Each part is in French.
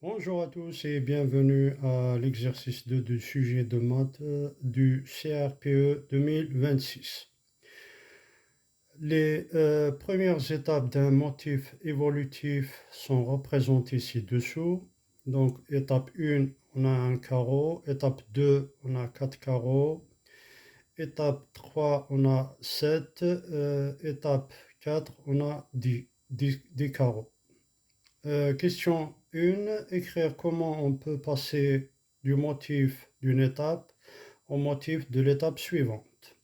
Bonjour à tous et bienvenue à l'exercice 2 du sujet de maths du CRPE 2026. Les premières étapes d'un motif évolutif sont représentées ci-dessous. Donc, étape 1, on a un carreau. Étape 2, on a 4 carreaux. Étape 3, on a 7. Étape 4, on a 10 carreaux. Question 1, écrire comment on peut passer du motif d'une étape au motif de l'étape suivante.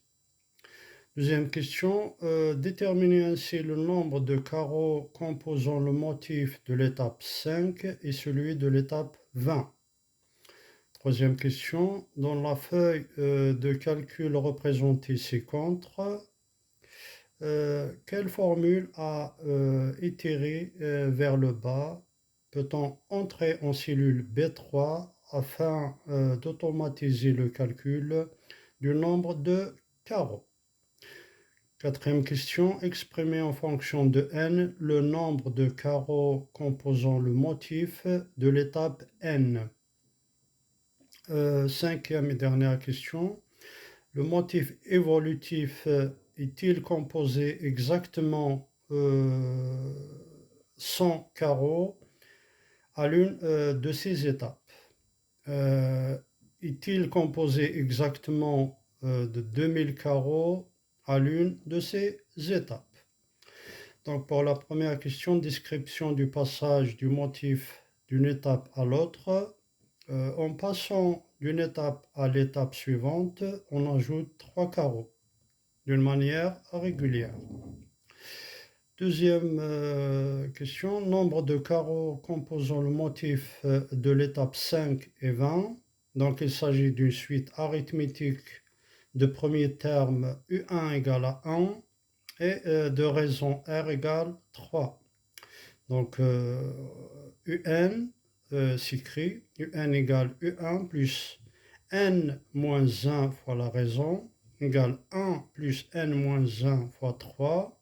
Deuxième question, déterminer ainsi le nombre de carreaux composant le motif de l'étape 5 et celui de l'étape 20. Troisième question, dans la feuille de calcul représentée ci-contre, quelle formule a itéré vers le bas peut-on entrer en cellule B3 afin d'automatiser le calcul du nombre de carreaux? Quatrième question, exprimer en fonction de n le nombre de carreaux composant le motif de l'étape n. Cinquième et dernière question, le motif évolutif est-il composé exactement 100 carreaux à l'une de ces étapes? Est-il composé exactement de 2000 carreaux à l'une de ces étapes? Donc pour la première question, description du passage du motif d'une étape à l'autre. En passant d'une étape à l'étape suivante, on ajoute 3 carreaux d'une manière régulière. Deuxième question, nombre de carreaux composant le motif de l'étape 5 et 20. Donc il s'agit d'une suite arithmétique de premier terme U1 égale à 1 et de raison R égale 3. Donc UN s'écrit UN égale UN plus N moins 1 fois la raison égale 1 plus N moins 1 fois 3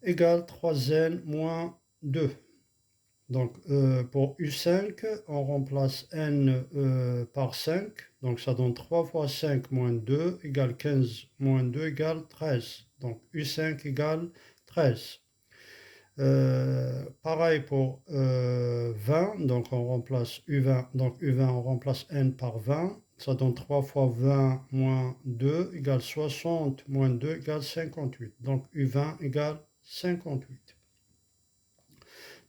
égale 3N moins 2. Donc pour U5, on remplace N par 5. Donc ça donne 3 fois 5 moins 2 égale 15 moins 2 égale 13. Donc U5 égale 13. Pareil pour 20, donc on remplace U20, donc U20 on remplace N par 20, ça donne 3 fois 20 moins 2 égale 60 moins 2 égale 58, donc U20 égale 58.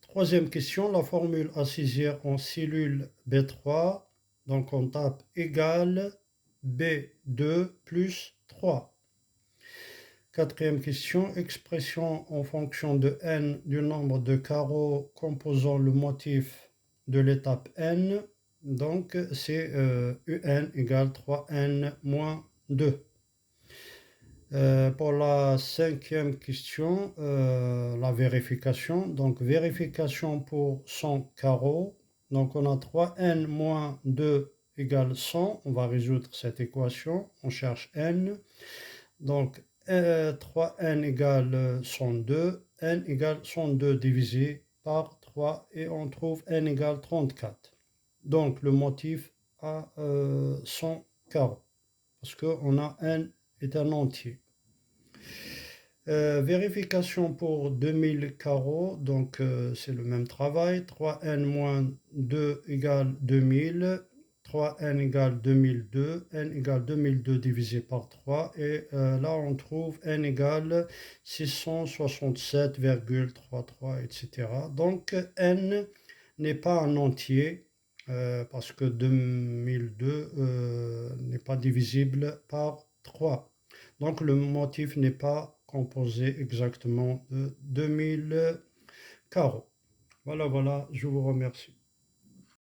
Troisième question, la formule assise en cellule B3, donc on tape égale B2 plus 3. Quatrième question, expression en fonction de n du nombre de carreaux composant le motif de l'étape n. Donc c'est un égale 3n moins 2. Pour la cinquième question, la vérification. Donc vérification pour 100 carreaux. Donc on a 3n moins 2 égale 100. On va résoudre cette équation. On cherche n. Donc 3n égale 102, n égale 102 divisé par 3 et on trouve n égale 34. Donc le motif a 100 carreaux parce qu'on a n est un entier. Vérification pour 2000 carreaux, donc c'est le même travail. 3n moins 2 égale 2000. 3n égale 2002, n égale 2002 divisé par 3, et là on trouve n égale 667,33, etc. Donc n n'est pas un entier, parce que 2002 n'est pas divisible par 3. Donc le motif n'est pas composé exactement de 2000 carreaux. Voilà, je vous remercie.